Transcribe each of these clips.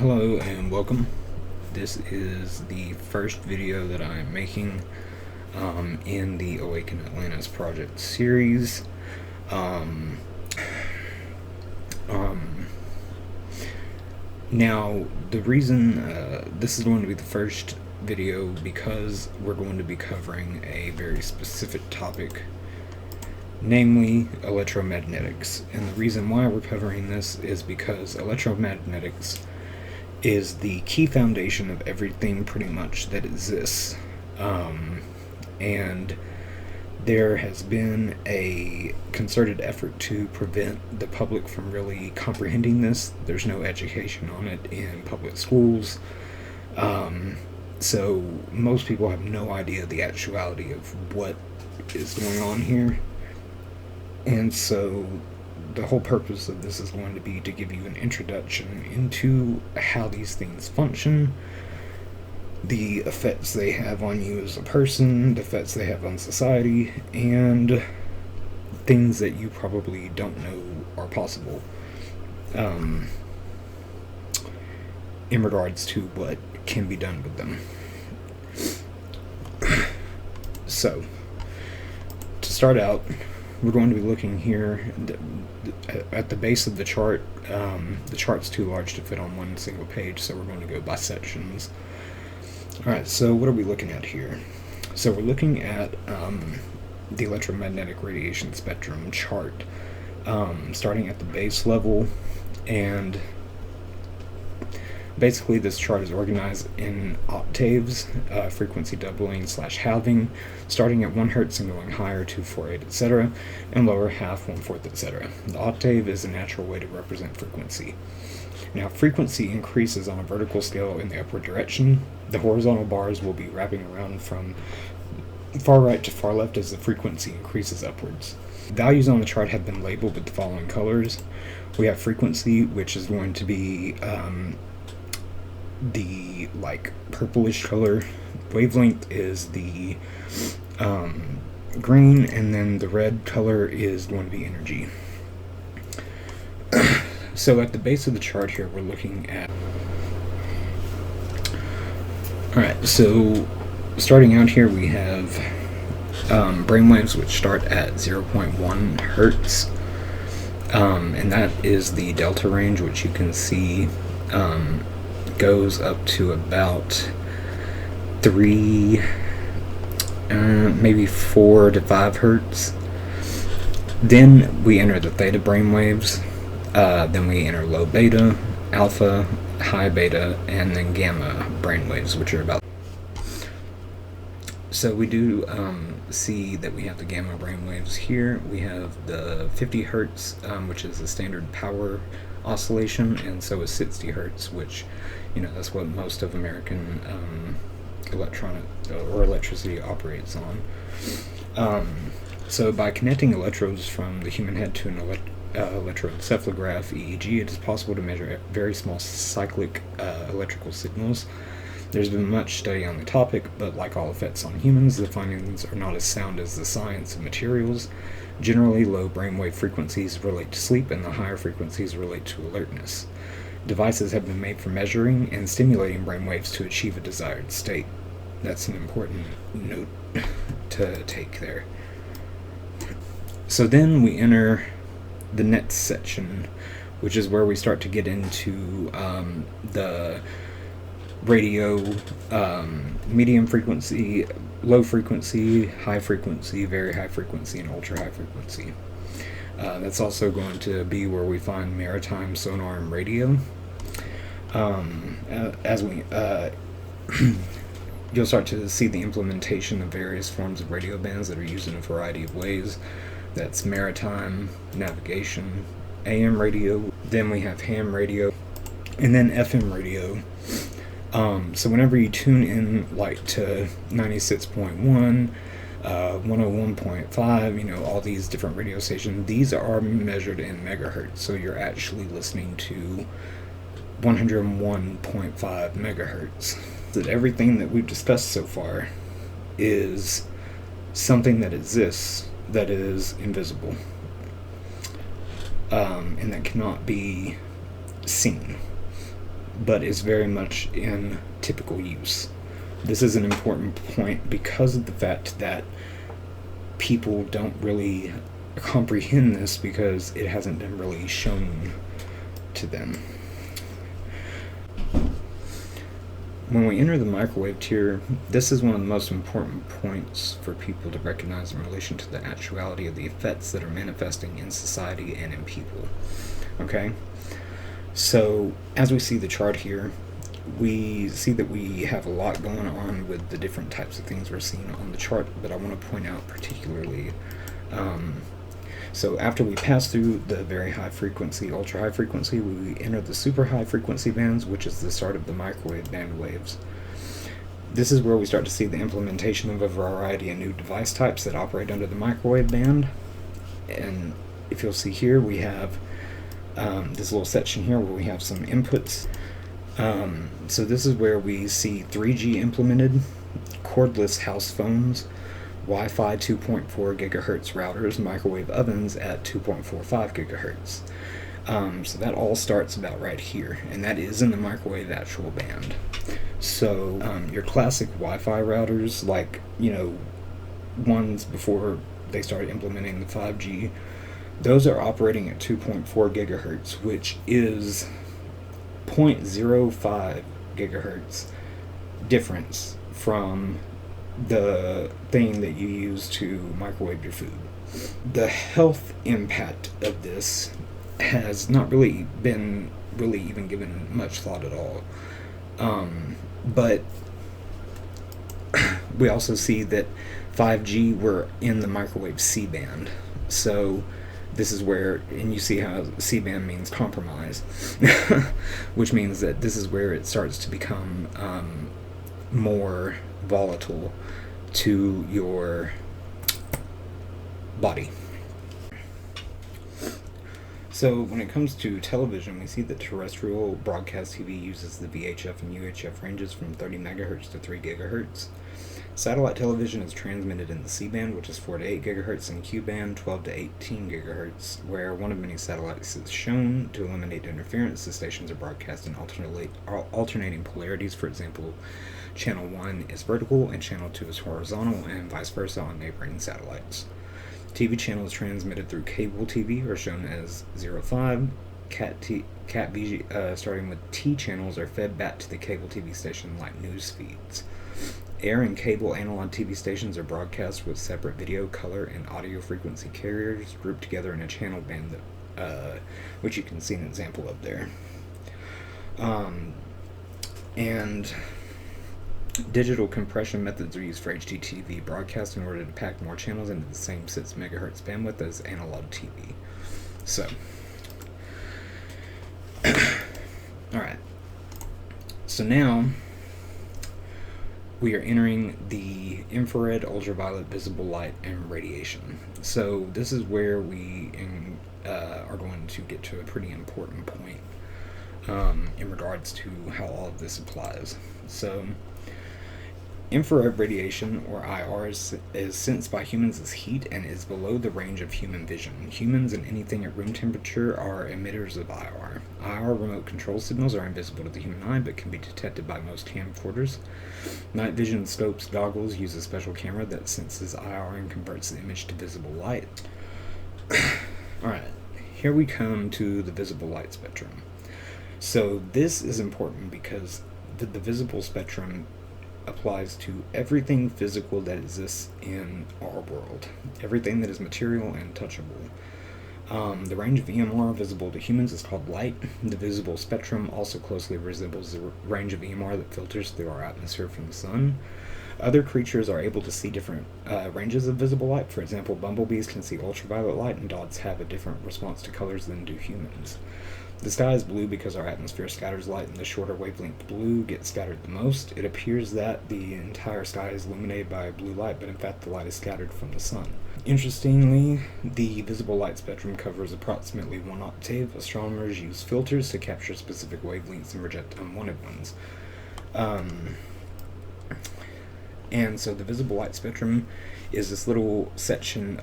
Hello and welcome. This is the first video that I'm making in the Awaken Atlantis project series. Now, the reason this is going to be the first video because we're going to be covering a very specific topic, namely electromagnetics. And the reason why we're covering this is because electromagnetics is the key foundation of everything pretty much that exists. And there has been a concerted effort to prevent the public from really comprehending this. There's no education on it in public schools. So most people have no idea the actuality of what is going on here. And so the whole purpose of this is going to be to give you an introduction into how these things function, the effects they have on you as a person, the effects they have on society, and things that you probably don't know are possible in regards to what can be done with them. So, to start out, we're going to be looking here at the base of the chart. The chart's too large to fit on one single page, so we're going to go by sections. Alright, so what are we looking at here? So we're looking at the electromagnetic radiation spectrum chart, starting at the base level, and basically this chart is organized in octaves, frequency doubling / halving, starting at 1 Hz and going higher, 2, 4, 8, etc., and lower half, 1/4, etc. The octave is a natural way to represent frequency. Now, frequency increases on a vertical scale in the upward direction. The horizontal bars will be wrapping around from far right to far left as the frequency increases upwards. Values on the chart have been labeled with the following colors. We have frequency, which is going to be the purplish color. Wavelength is the green, and then the red color is going to be energy. So at the base of the chart here, we're looking at... Alright, so starting out here, we have brainwaves, which start at 0.1 Hertz, and that is the delta range, which you can see goes up to about 3, maybe 4 to 5 Hertz. Then we enter the theta brainwaves. Then we enter low beta, alpha, high beta, and then gamma brainwaves, which are about... So we do see that we have the gamma brainwaves here. We have the 50 Hertz, which is the standard power oscillation, and so is 60 Hertz, which, that's what most of American electronic or electricity operates on. So by connecting electrodes from the human head to an electroencephalograph EEG, it is possible to measure very small cyclic electrical signals. There's been much study on the topic, but like all effects on humans, the findings are not as sound as the science of materials. Generally, low brainwave frequencies relate to sleep, and the higher frequencies relate to alertness. Devices have been made for measuring and stimulating brainwaves to achieve a desired state. That's an important note to take there. So then we enter the next section, which is where we start to get into the radio, medium frequency, low frequency, high frequency, very high frequency, and ultra high frequency. That's also going to be where we find maritime sonar and radio. As we you'll start to see the implementation of various forms of radio bands that are used in a variety of ways. That's maritime, navigation, AM radio, then we have ham radio, and then FM radio. So whenever you tune in to 96.1, 101.5, all these different radio stations, these are measured in megahertz, so you're actually listening to 101.5 megahertz. That everything that we've discussed so far is something that exists that is invisible, and that cannot be seen. but is very much in typical use. This is an important point because of the fact that people don't really comprehend this because it hasn't been really shown to them. When we enter the microwave tier, this is one of the most important points for people to recognize in relation to the actuality of the effects that are manifesting in society and in people. Okay? So, as we see the chart here, we see that we have a lot going on with the different types of things we're seeing on the chart, but I want to point out particularly, so after we pass through the very high frequency, ultra high frequency, we enter the super high frequency bands, which is the start of the microwave band waves. This is where we start to see the implementation of a variety of new device types that operate under the microwave band. And if you'll see here, we have this little section here where we have some inputs. So this is where we see 3G implemented, cordless house phones, Wi-Fi 2.4 gigahertz routers, microwave ovens at 2.45 gigahertz. So that all starts about right here, and that is in the microwave actual band. So your classic Wi-Fi routers, like, ones before they started implementing the 5G, those are operating at 2.4 gigahertz, which is 0.05 gigahertz difference from the thing that you use to microwave your food. The health impact of this has not really been even given much thought at all. But we also see that 5G we're in the microwave C band. So this is where, and you see how C band means compromise, which means that this is where it starts to become more volatile to your body. So when it comes to television, we see that terrestrial broadcast TV uses the VHF and UHF ranges from 30 megahertz to 3 gigahertz. Satellite television is transmitted in the C-band, which is 4 to 8 gigahertz, and Q-band, 12 to 18 gigahertz, where one of many satellites is shown. To eliminate interference, the stations are broadcast in alternating polarities. For example, channel 1 is vertical and channel 2 is horizontal, and vice versa on neighboring satellites. TV channels transmitted through cable TV are shown as 05. Cat VG, starting with T channels, are fed back to the cable TV station like news feeds. Air and cable analog TV stations are broadcast with separate video, color, and audio frequency carriers grouped together in a channel band, which you can see an example of there. And digital compression methods are used for HDTV broadcast in order to pack more channels into the same 6 megahertz bandwidth as analog TV. So, alright. So now we are entering the infrared, ultraviolet, visible light, and radiation. So this is where we are going to get to a pretty important point in regards to how all of this applies. So infrared radiation, or IR, is sensed by humans as heat and is below the range of human vision. Humans and anything at room temperature are emitters of IR. IR remote control signals are invisible to the human eye but can be detected by most camcorders. Night vision scopes goggles use a special camera that senses IR and converts the image to visible light. Alright, here we come to the visible light spectrum. So this is important because the visible spectrum applies to everything physical that exists in our world, everything that is material and touchable. The range of EMR visible to humans is called light. The visible spectrum also closely resembles the range of EMR that filters through our atmosphere from the sun. Other creatures are able to see different ranges of visible light. For example, bumblebees can see ultraviolet light, and dogs have a different response to colors than do humans. The sky is blue because our atmosphere scatters light, and the shorter wavelength blue gets scattered the most. It appears that the entire sky is illuminated by blue light, but in fact the light is scattered from the sun. Interestingly, the visible light spectrum covers approximately 1 octave. Astronomers use filters to capture specific wavelengths and reject unwanted ones. And so the visible light spectrum is this little section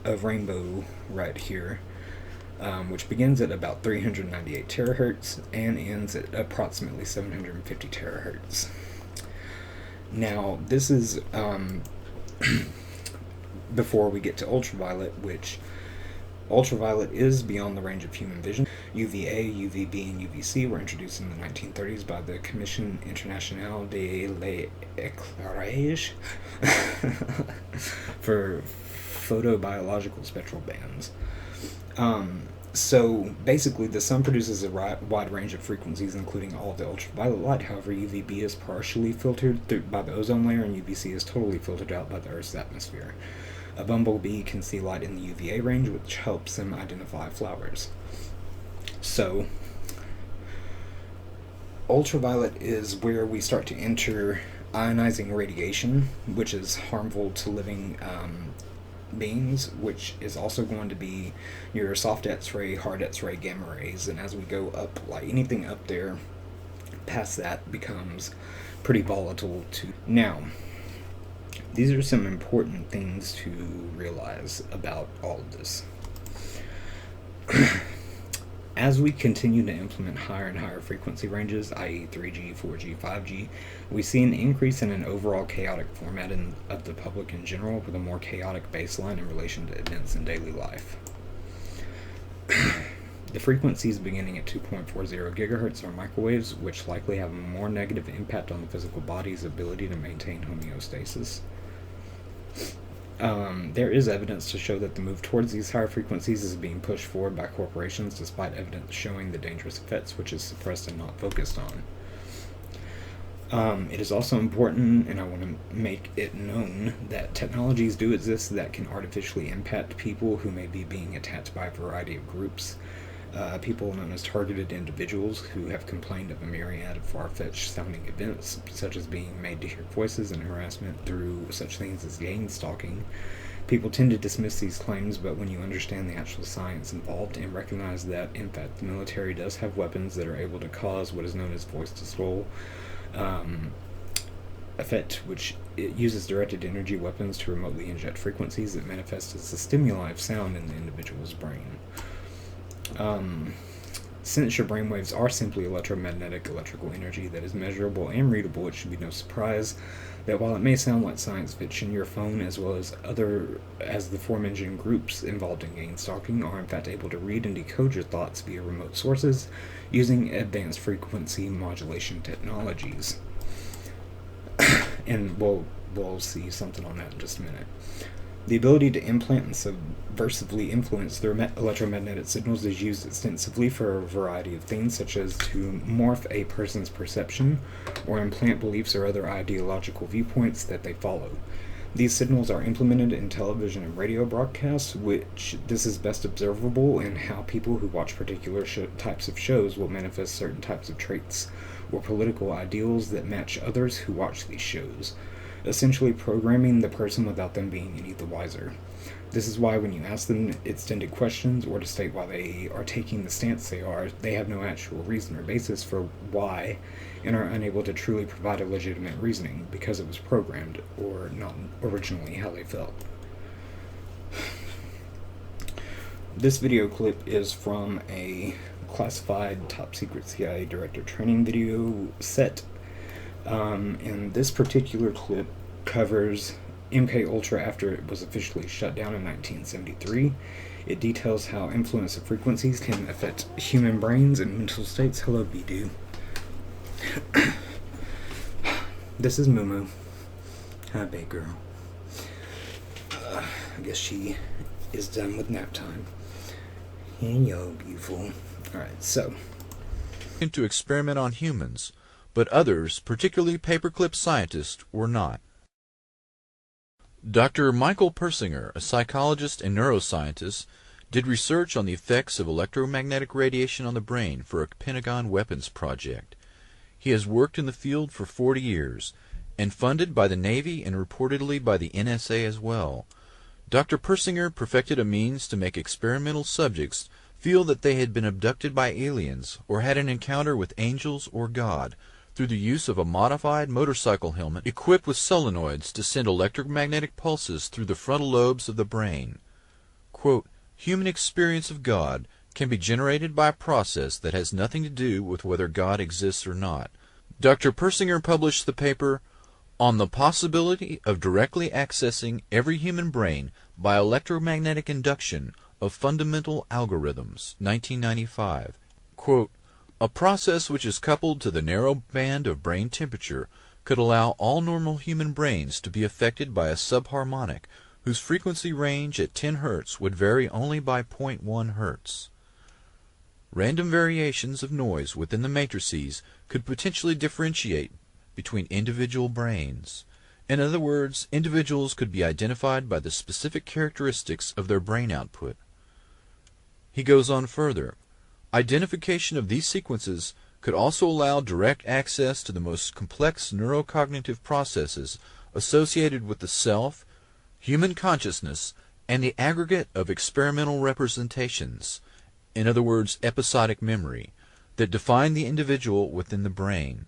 of rainbow right here. which begins at about 398 terahertz and ends at approximately 750 terahertz. Now, this is before we get to ultraviolet, which ultraviolet is beyond the range of human vision. UVA, UVB, and UVC were introduced in the 1930s by the Commission Internationale de l'Éclairage for photobiological spectral bands. So basically, the sun produces a wide range of frequencies, including all of the ultraviolet light. However, UVB is partially filtered through by the ozone layer, and UVC is totally filtered out by the Earth's atmosphere. A bumblebee can see light in the UVA range, which helps them identify flowers. So, ultraviolet is where we start to enter ionizing radiation, which is harmful to living beings, which is also going to be your soft X-ray, hard X-ray, gamma rays, and as we go up, like anything up there past that becomes pretty volatile too. Now, these are some important things to realize about all of this. As we continue to implement higher and higher frequency ranges, i.e. 3G, 4G, 5G, we see an increase in an overall chaotic format of the public in general, with a more chaotic baseline in relation to events in daily life. The frequencies beginning at 2.40 gigahertz are microwaves, which likely have a more negative impact on the physical body's ability to maintain homeostasis. There is evidence to show that the move towards these higher frequencies is being pushed forward by corporations, despite evidence showing the dangerous effects, which is suppressed and not focused on. It is also important, and I want to make it known, that technologies do exist that can artificially impact people who may be being attacked by a variety of groups. People known as targeted individuals who have complained of a myriad of far-fetched sounding events, such as being made to hear voices and harassment through such things as gang stalking. People tend to dismiss these claims, but when you understand the actual science involved and recognize that, in fact, the military does have weapons that are able to cause what is known as voice-to-skull effect, which it uses directed energy weapons to remotely inject frequencies that manifest as a stimuli of sound in the individual's brain. Since your brainwaves are simply electromagnetic electrical energy that is measurable and readable, it should be no surprise that while it may sound like science fiction, your phone, as well as the aforementioned groups involved in gang stalking, are in fact able to read and decode your thoughts via remote sources using advanced frequency modulation technologies. And we'll see something on that in just a minute. The ability to implant and subversively influence their electromagnetic signals is used extensively for a variety of things, such as to morph a person's perception or implant beliefs or other ideological viewpoints that they follow. These signals are implemented in television and radio broadcasts, which this is best observable in how people who watch particular types of shows will manifest certain types of traits or political ideals that match others who watch these shows, essentially programming the person without them being any the wiser. This is why when you ask them extended questions or to state why they are taking the stance they are, they have no actual reason or basis for why and are unable to truly provide a legitimate reasoning because it was programmed or not originally how they felt. This video clip is from a classified top secret CIA director training video set. And this particular clip covers MKULTRA after it was officially shut down in 1973. It details how influence of frequencies can affect human brains and mental states. Hello, Bidu. This is Mumu. Hi, babe girl. I guess she is done with nap time. And yo, beautiful. Alright, so. To experiment on humans, but others, particularly paperclip scientists, were not. Dr. Michael Persinger, a psychologist and neuroscientist, did research on the effects of electromagnetic radiation on the brain for a Pentagon weapons project. He has worked in the field for 40 years, and funded by the Navy and reportedly by the NSA as well. Dr. Persinger perfected a means to make experimental subjects feel that they had been abducted by aliens or had an encounter with angels or God through the use of a modified motorcycle helmet equipped with solenoids to send electromagnetic pulses through the frontal lobes of the brain. Quote, "Human experience of God can be generated by a process that has nothing to do with whether God exists or not. Dr. Persinger published the paper On the Possibility of Directly Accessing Every Human Brain by Electromagnetic Induction of Fundamental Algorithms, 1995. Quote, a process which is coupled to the narrow band of brain temperature could allow all normal human brains to be affected by a subharmonic whose frequency range at 10 Hz would vary only by 0.1 Hz. Random variations of noise within the matrices could potentially differentiate between individual brains. In other words, individuals could be identified by the specific characteristics of their brain output. He goes on further. Identification of these sequences could also allow direct access to the most complex neurocognitive processes associated with the self, human consciousness, and the aggregate of experimental representations, in other words, episodic memory, that define the individual within the brain.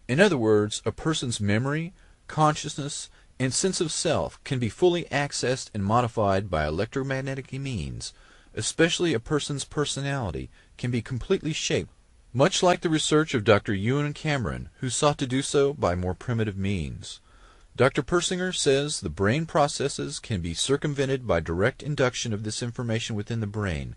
In other words, a person's memory, consciousness, and sense of self can be fully accessed and modified by electromagnetic means, especially a person's personality can be completely shaped, much like the research of Dr. Ewan Cameron, who sought to do so by more primitive means. Dr. Persinger says the brain processes can be circumvented by direct induction of this information within the brain.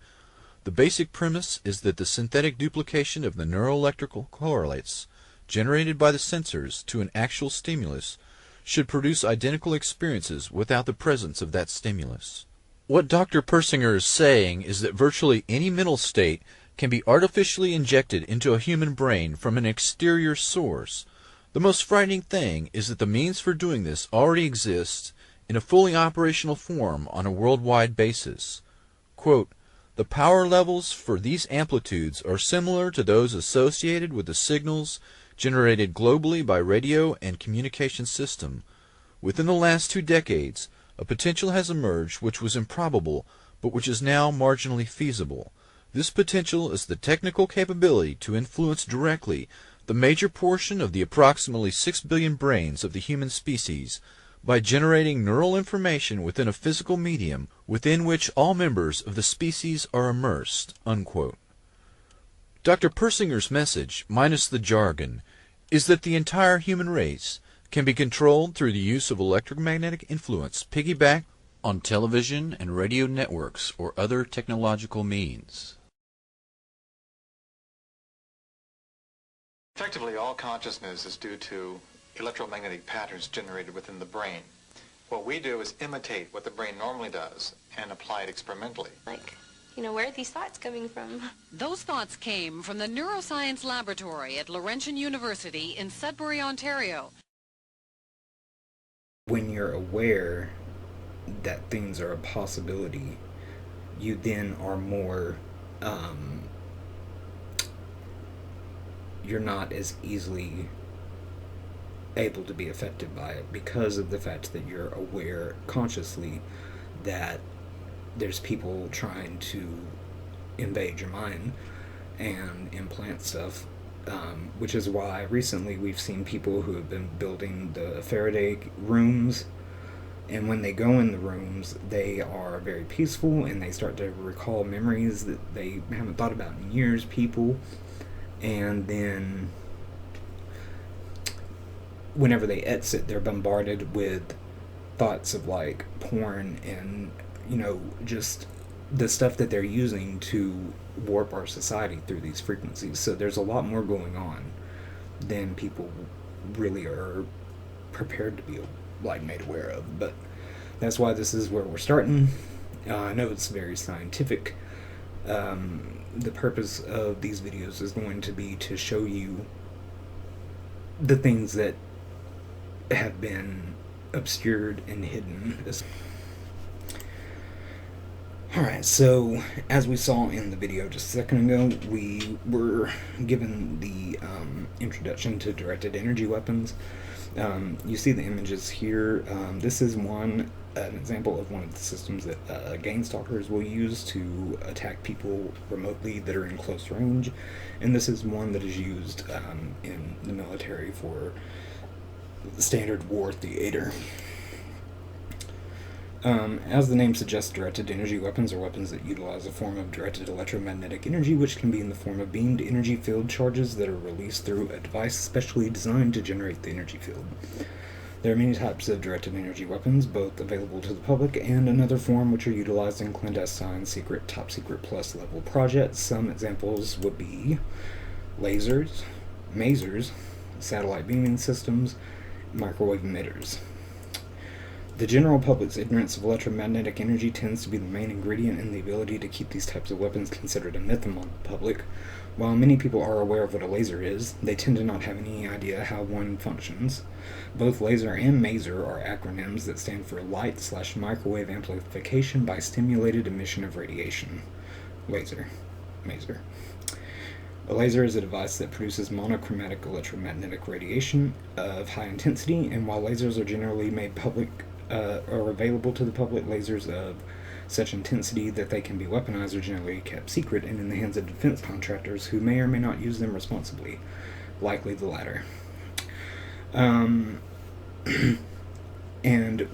The basic premise is that the synthetic duplication of the neuroelectrical correlates generated by the sensors to an actual stimulus should produce identical experiences without the presence of that stimulus. What Dr. Persinger is saying is that virtually any mental state can be artificially injected into a human brain from an exterior source. The most frightening thing is that the means for doing this already exists in a fully operational form on a worldwide basis. Quote, the power levels for these amplitudes are similar to those associated with the signals generated globally by radio and communication system. Within the last 2 decades, a potential has emerged which was improbable, but which is now marginally feasible. This potential is the technical capability to influence directly the major portion of the approximately 6 billion brains of the human species by generating neural information within a physical medium within which all members of the species are immersed. Unquote. Dr. Persinger's message, minus the jargon, is that the entire human race can be controlled through the use of electromagnetic influence piggybacked on television and radio networks or other technological means. Effectively, all consciousness is due to electromagnetic patterns generated within the brain. What we do is imitate what the brain normally does and apply it experimentally. Where are these thoughts coming from? Those thoughts came from the Neuroscience Laboratory at Laurentian University in Sudbury, Ontario. When you're aware that things are a possibility, you then are more, you're not as easily able to be affected by it because of the fact that you're aware consciously that there's people trying to invade your mind and implant stuff, which is why recently we've seen people who have been building the Faraday rooms, and when they go in the rooms they are very peaceful and they start to recall memories that they haven't thought about in years, people, and then whenever they exit they're bombarded with thoughts of like porn and just the stuff that they're using to warp our society through these frequencies. So there's a lot more going on than people really are prepared to be made aware of. But that's why this is where we're starting. I know it's very scientific. The purpose of these videos is going to be to show you the things that have been obscured and hidden. Alright, so as we saw in the video just a second ago, we were given the introduction to directed energy weapons. You see the images here. This is an example of one of the systems that Gainstalkers will use to attack people remotely that are in close range, and this is one that is used in the military for standard war theater. As the name suggests, directed energy weapons are weapons that utilize a form of directed electromagnetic energy, which can be in the form of beamed energy field charges that are released through a device specially designed to generate the energy field. There are many types of directed energy weapons, both available to the public and another form which are utilized in clandestine, secret, top secret plus level projects. Some examples would be lasers, masers, satellite beaming systems, microwave emitters. The general public's ignorance of electromagnetic energy tends to be the main ingredient in the ability to keep these types of weapons considered a myth among the public. While many people are aware of what a laser is, they tend to not have any idea how one functions. Both laser and maser are acronyms that stand for light/microwave amplification by stimulated emission of radiation. Laser. Maser. A laser is a device that produces monochromatic electromagnetic radiation of high intensity, and while lasers are generally made public or available to the public, lasers of such intensity that they can be weaponized are generally kept secret and in the hands of defense contractors who may or may not use them responsibly, likely the latter. And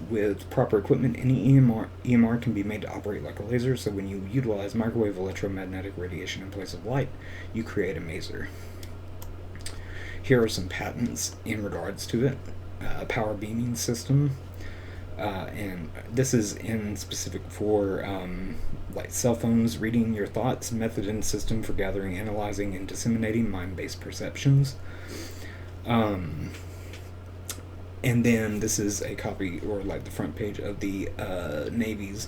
with proper equipment, any EMR can be made to operate like a laser, so when you utilize microwave electromagnetic radiation in place of light, you create a maser. Here are some patents in regards to it. A power beaming system, and this is in specific for like cell phones, reading your thoughts, method and system for gathering, analyzing, and disseminating mind-based perceptions. And then this is a copy, or like the front page of the Navy's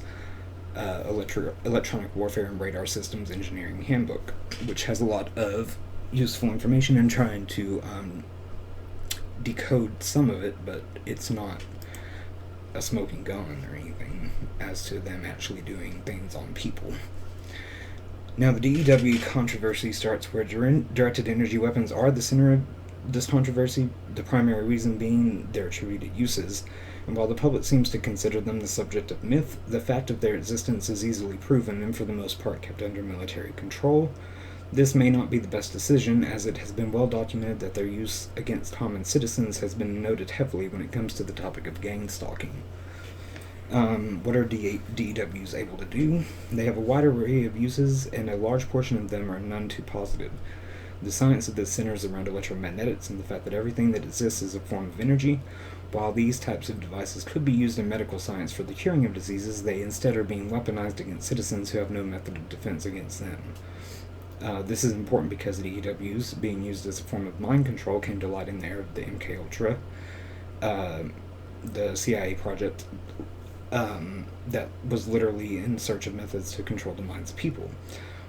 Electronic Warfare and Radar Systems Engineering Handbook, which has a lot of useful information in trying to decode some of it, but it's not a smoking gun or anything as to them actually doing things on people. Now, the DEW controversy starts where directed energy weapons are the center of this controversy, the primary reason being their attributed uses, and while the public seems to consider them the subject of myth, the fact of their existence is easily proven and for the most part kept under military control. This may not be the best decision, as it has been well documented that their use against common citizens has been noted heavily when it comes to the topic of gang stalking. What are DEWs able to do? They have a wide array of uses, and a large portion of them are none too positive. The science of this centers around electromagnetics and the fact that everything that exists is a form of energy. While these types of devices could be used in medical science for the curing of diseases, they instead are being weaponized against citizens who have no method of defense against them. This is important because the DEWs, being used as a form of mind control, came to light in the era of the MKULTRA, the CIA project that was literally in search of methods to control the minds of people.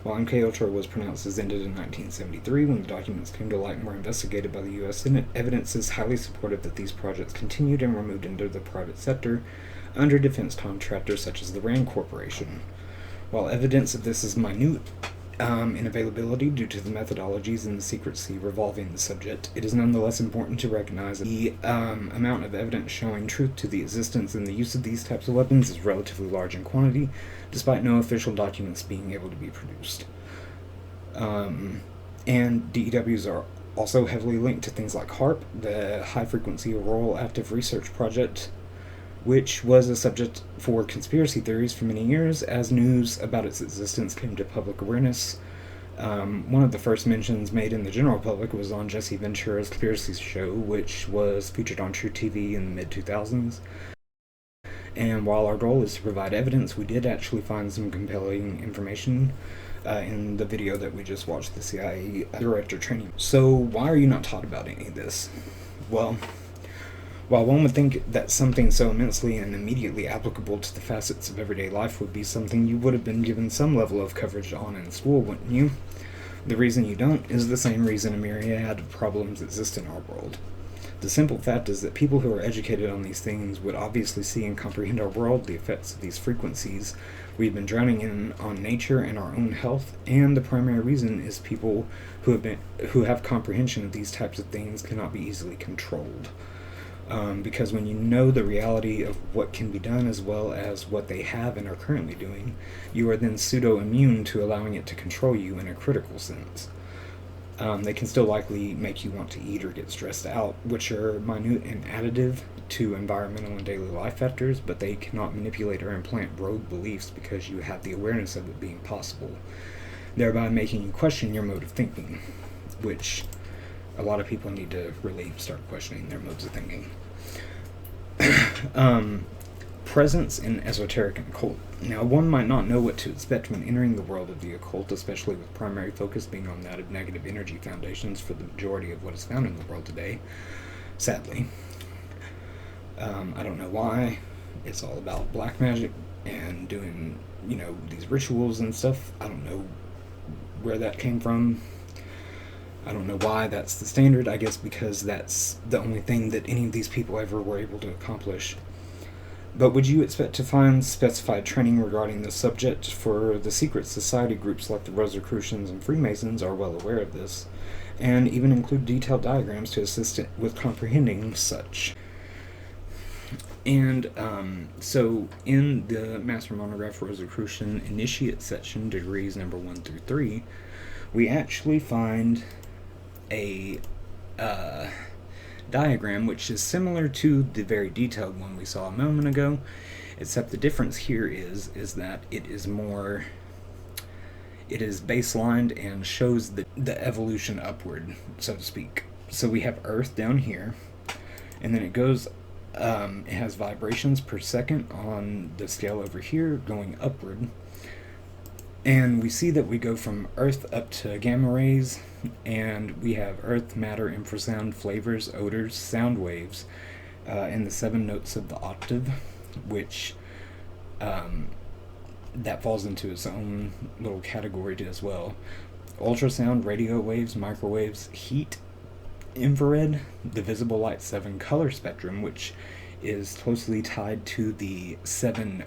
While MKUltra was pronounced as ended in 1973, when the documents came to light and were investigated by the U.S. Senate, evidence is highly supportive that these projects continued and were moved into the private sector under defense contractors such as the RAND Corporation. While evidence of this is minute in availability due to the methodologies and the secrecy revolving the subject, it is nonetheless important to recognize that the amount of evidence showing truth to the existence and the use of these types of weapons is relatively large in quantity, despite no official documents being able to be produced. And DEWs are also heavily linked to things like HARP, the High Frequency Auroral Active Research Project, which was a subject for conspiracy theories for many years as news about its existence came to public awareness. One of the first mentions made in the general public was on Jesse Ventura's Conspiracy Show, which was featured on True TV in the mid-2000s. And while our goal is to provide evidence, we did actually find some compelling information in the video that we just watched, the CIA director training. So why are you not taught about any of this? Well, while one would think that something so immensely and immediately applicable to the facets of everyday life would be something you would have been given some level of coverage on in school, wouldn't you? The reason you don't is the same reason a myriad of problems exist in our world. The simple fact is that people who are educated on these things would obviously see and comprehend our world, the effects of these frequencies we've been drowning in on nature and our own health, and the primary reason is people who have comprehension of these types of things cannot be easily controlled. Because when you know the reality of what can be done as well as what they have and are currently doing, you are then pseudo-immune to allowing it to control you in a critical sense. They can still likely make you want to eat or get stressed out, which are minute and additive to environmental and daily life factors, but they cannot manipulate or implant rogue beliefs because you have the awareness of it being possible, thereby making you question your mode of thinking, which a lot of people need to really start questioning their modes of thinking. Presence in esoteric and occult. Now, one might not know what to expect when entering the world of the occult, especially with primary focus being on that of negative energy foundations for the majority of what is found in the world today, sadly. I don't know why. It's all about black magic and doing, these rituals and stuff. I don't know where that came from. I don't know why that's the standard. I guess because that's the only thing that any of these people ever were able to accomplish. But would you expect to find specified training regarding this subject? For the secret society groups like the Rosicrucians and Freemasons are well aware of this, and even include detailed diagrams to assist it with comprehending such. And so in the Master Monograph Rosicrucian Initiate section, degrees number 1 through 3, we actually find a diagram which is similar to the very detailed one we saw a moment ago, except the difference here is that it is baselined and shows the evolution upward, so to speak. So we have Earth down here, and then it goes, it has vibrations per second on the scale over here going upward, and we see that we go from Earth up to gamma rays, and we have earth, matter, infrasound, flavors, odors, sound waves, and the 7 notes of the octave, which that falls into its own little category as well. Ultrasound, radio waves, microwaves, heat, infrared, the visible light 7 color spectrum, which is closely tied to the 7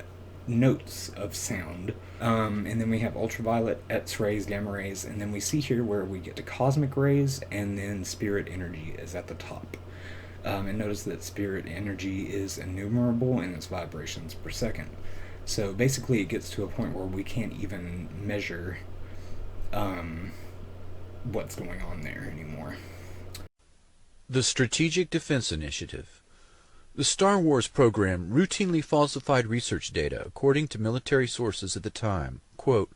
notes of sound, and then we have ultraviolet, X-rays, gamma rays, and then we see here where we get to cosmic rays, and then spirit energy is at the top. And notice that spirit energy is innumerable in its vibrations per second. So basically it gets to a point where we can't even measure what's going on there anymore. The Strategic Defense Initiative. The Star Wars program routinely falsified research data, according to military sources at the time. Quote,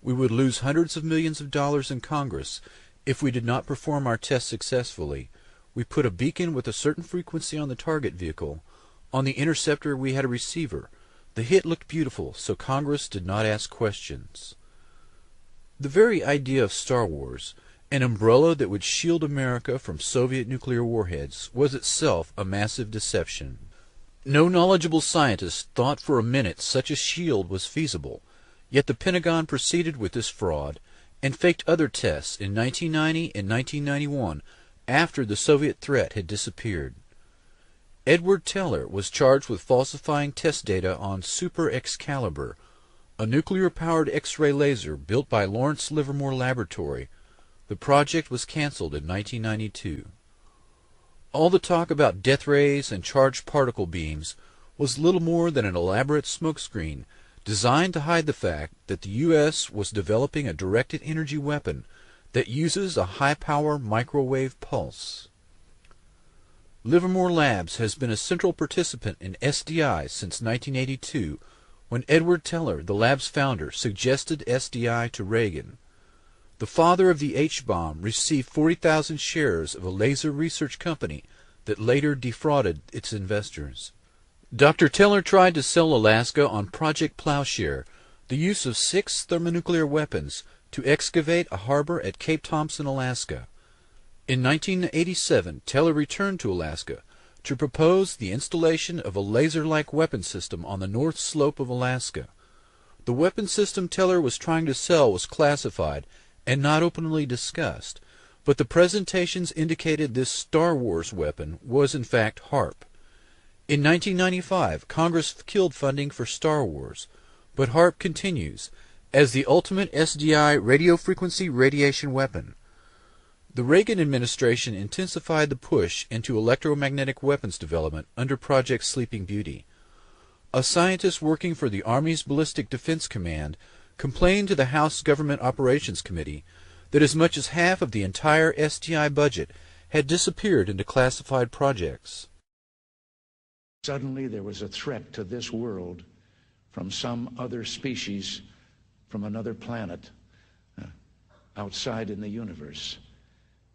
"We would lose hundreds of millions of dollars in Congress if we did not perform our tests successfully. We put a beacon with a certain frequency on the target vehicle. On the interceptor we had a receiver. The hit looked beautiful, so Congress did not ask questions." The very idea of Star Wars, an umbrella that would shield America from Soviet nuclear warheads, was itself a massive deception. No knowledgeable scientist thought for a minute such a shield was feasible, yet the Pentagon proceeded with this fraud and faked other tests in 1990 and 1991 after the Soviet threat had disappeared. Edward Teller was charged with falsifying test data on Super Excalibur, a nuclear-powered X-ray laser built by Lawrence Livermore Laboratory. The project was canceled in 1992. All the talk about death rays and charged particle beams was little more than an elaborate smokescreen designed to hide the fact that the U.S. was developing a directed energy weapon that uses a high-power microwave pulse. Livermore Labs has been a central participant in SDI since 1982, when Edward Teller, the lab's founder, suggested SDI to Reagan. The father of the H-bomb received 40,000 shares of a laser research company that later defrauded its investors. Dr. Teller tried to sell Alaska on Project Plowshare, the use of 6 thermonuclear weapons to excavate a harbor at Cape Thompson, Alaska. In 1987, Teller returned to Alaska to propose the installation of a laser-like weapon system on the north slope of Alaska. The weapon system Teller was trying to sell was classified and not openly discussed, but the presentations indicated this Star Wars weapon was in fact HARP. In 1995, Congress killed funding for Star Wars, but HARP continues as the ultimate SDI radio frequency radiation weapon. The Reagan administration intensified the push into electromagnetic weapons development under Project Sleeping Beauty. A scientist working for the Army's Ballistic Defense Command complained to the House Government Operations Committee that as much as half of the entire SDI budget had disappeared into classified projects. suddenly there was a threat to this world from some other species, from another planet, outside in the universe,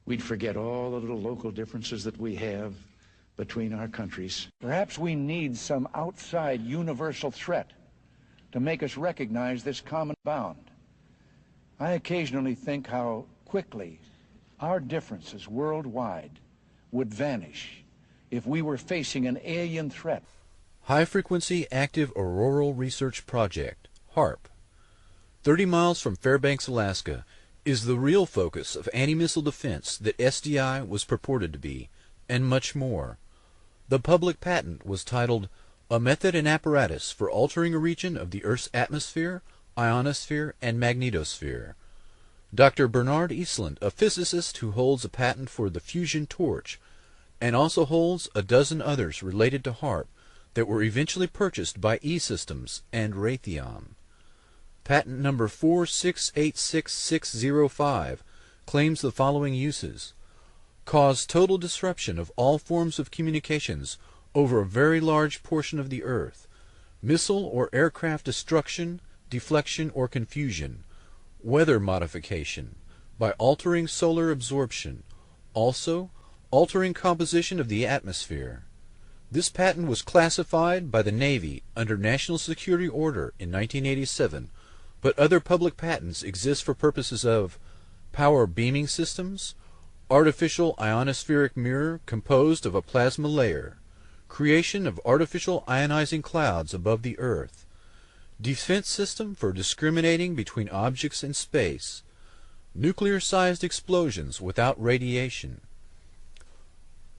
we'd forget all the little local differences that we have between our countries. Perhaps we need some outside universal threat to make us recognize this common bound. I occasionally think how quickly our differences worldwide would vanish if we were facing an alien threat. High Frequency Active Auroral Research Project, HAARP. 30 miles from Fairbanks, Alaska, is the real focus of anti-missile defense that SDI was purported to be, and much more. The public patent was titled A Method and Apparatus for Altering a Region of the Earth's Atmosphere, Ionosphere, and Magnetosphere. Dr. Bernard Eastland, a physicist who holds a patent for the fusion torch, and also holds a dozen others related to HAARP that were eventually purchased by E-Systems and Raytheon. Patent number 4686605 claims the following uses: cause total disruption of all forms of communications over a very large portion of the Earth, missile or aircraft destruction, deflection, or confusion, weather modification, by altering solar absorption, also altering composition of the atmosphere. This patent was classified by the Navy under National Security Order in 1987, but other public patents exist for purposes of power beaming systems, artificial ionospheric mirror composed of a plasma layer, creation of artificial ionizing clouds above the Earth, defense system for discriminating between objects in space, nuclear-sized explosions without radiation.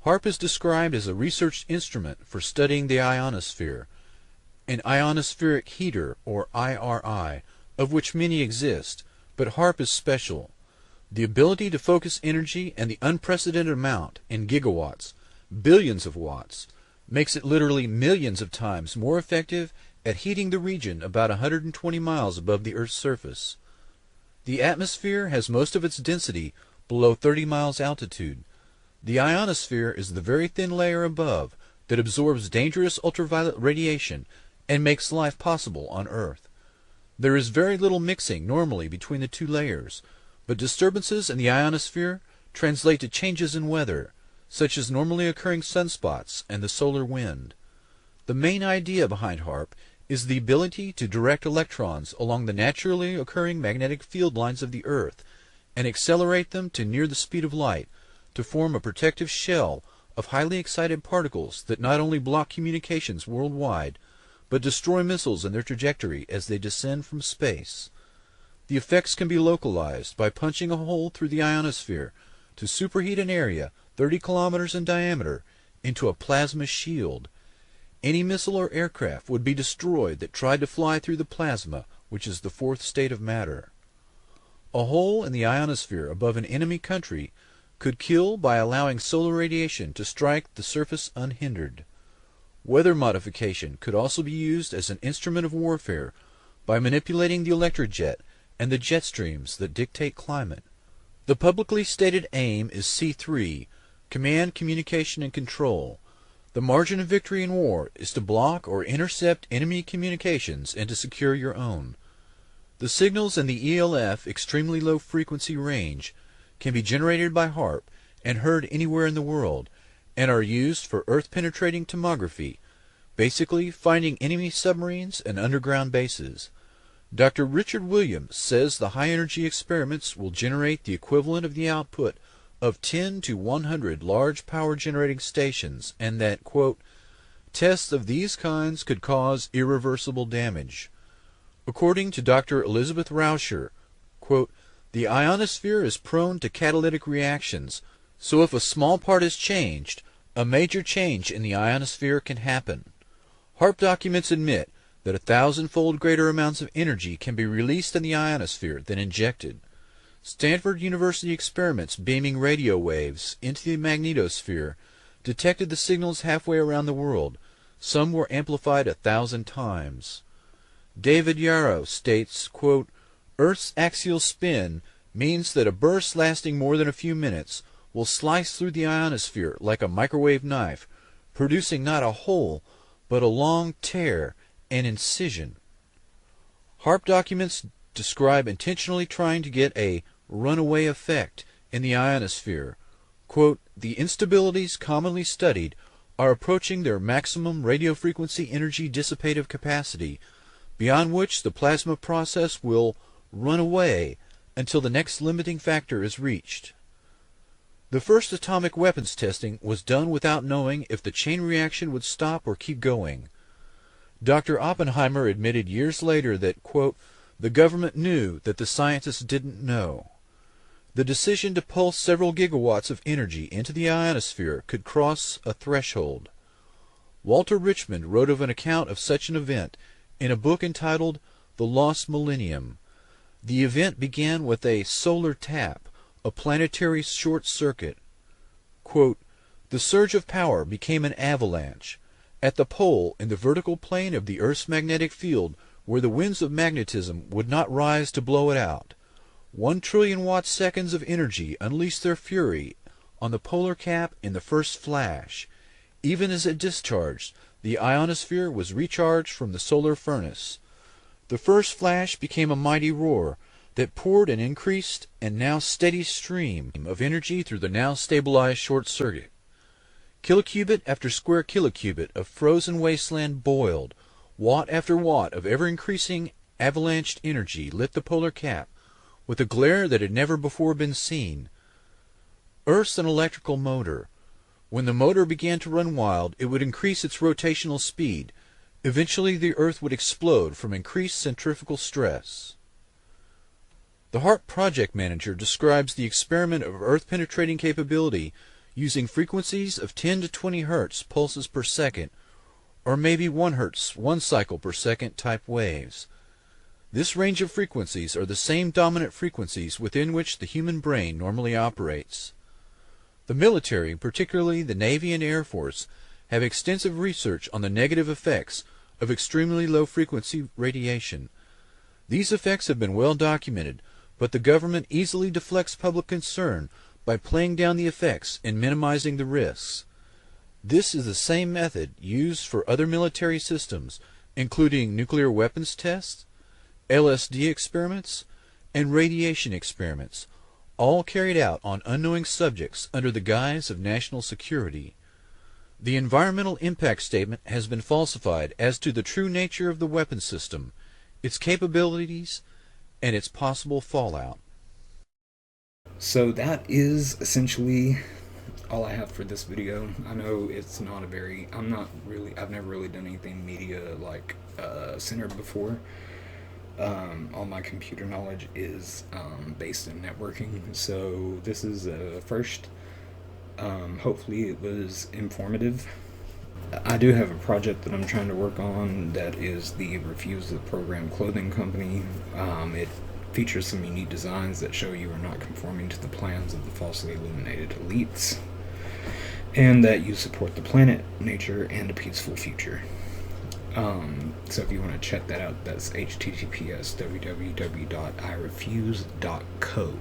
HAARP is described as a research instrument for studying the ionosphere, an ionospheric heater, or IRI, of which many exist, but HAARP is special. The ability to focus energy and the unprecedented amount in gigawatts, billions of watts, makes it literally millions of times more effective at heating the region about 120 miles above the Earth's surface. The atmosphere has most of its density below 30 miles altitude. The ionosphere is the very thin layer above that absorbs dangerous ultraviolet radiation and makes life possible on Earth. There is very little mixing normally between the two layers, but disturbances in the ionosphere translate to changes in weather, such as normally occurring sunspots and the solar wind. The main idea behind HAARP is the ability to direct electrons along the naturally occurring magnetic field lines of the Earth and accelerate them to near the speed of light to form a protective shell of highly excited particles that not only block communications worldwide, but destroy missiles in their trajectory as they descend from space. The effects can be localized by punching a hole through the ionosphere to superheat an area 30 kilometers in diameter into a plasma shield. Any missile or aircraft would be destroyed that tried to fly through the plasma, which is the fourth state of matter. A hole in the ionosphere above an enemy country could kill by allowing solar radiation to strike the surface unhindered. Weather modification could also be used as an instrument of warfare by manipulating the electric jet and the jet streams that dictate climate. The publicly stated aim is C3, Command, Communication, and Control. The margin of victory in war is to block or intercept enemy communications and to secure your own. The signals in the ELF extremely low frequency range can be generated by HAARP and heard anywhere in the world, and are used for Earth-penetrating tomography, basically finding enemy submarines and underground bases. Dr. Richard Williams says the high-energy experiments will generate the equivalent of the output of 10 to 100 large power-generating stations, and that, quote, tests of these kinds could cause irreversible damage. According to Dr. Elizabeth Rauscher, quote, the ionosphere is prone to catalytic reactions, so if a small part is changed, a major change in the ionosphere can happen. HAARP documents admit that 1,000-fold greater amounts of energy can be released in the ionosphere than injected. Stanford University experiments beaming radio waves into the magnetosphere detected the signals halfway around the world. Some were amplified 1,000 times. David Yarrow states, quote, Earth's axial spin means that a burst lasting more than a few minutes will slice through the ionosphere like a microwave knife, producing not a hole, but a long tear, an incision. HARP documents describe intentionally trying to get a runaway effect in the ionosphere. Quote, the instabilities commonly studied are approaching their maximum radiofrequency energy dissipative capacity, beyond which the plasma process will run away until the next limiting factor is reached. The first atomic weapons testing was done without knowing if the chain reaction would stop or keep going. Dr. Oppenheimer admitted years later that, quote, the government knew that the scientists didn't know. The decision to pulse several gigawatts of energy into the ionosphere could cross a threshold. Walter Richmond wrote of an account of such an event in a book entitled The Lost Millennium. The event began with a solar tap, a planetary short circuit. Quote, the surge of power became an avalanche. At the pole in the vertical plane of the Earth's magnetic field where the winds of magnetism would not rise to blow it out, 1 trillion watt-seconds of energy unleashed their fury on the polar cap in the first flash. Even as it discharged, the ionosphere was recharged from the solar furnace. The first flash became a mighty roar that poured an increased and now steady stream of energy through the now stabilized short circuit. Kilocubit after square kilocubit of frozen wasteland boiled. Watt after watt of ever-increasing avalanched energy lit the polar cap with a glare that had never before been seen. Earth's an electrical motor. When the motor began to run wild, it would increase its rotational speed. Eventually the Earth would explode from increased centrifugal stress. The HARP project manager describes the experiment of Earth-penetrating capability using frequencies of 10 to 20 Hertz pulses per second, or maybe 1 Hertz, 1 cycle per second type waves. This range of frequencies are the same dominant frequencies within which the human brain normally operates. The military, particularly the Navy and Air Force, have extensive research on the negative effects of extremely low-frequency radiation. These effects have been well documented, but the government easily deflects public concern by playing down the effects and minimizing the risks. This is the same method used for other military systems, including nuclear weapons tests, LSD experiments, and radiation experiments, all carried out on unknowing subjects under the guise of national security. The environmental impact statement has been falsified as to the true nature of the weapon system, its capabilities, and its possible fallout. So that is essentially all I have for this video. I know it's not a very, I've never really done anything media like centered before. All my computer knowledge is based in networking, so this is a first. Hopefully it was informative. I do have a project that I'm trying to work on that is the Refuse the Program clothing company. It features some unique designs that show you are not conforming to the plans of the falsely illuminated elites, and that you support the planet, nature, and a peaceful future. So if you want to check that out, that's https://www.irefuse.co.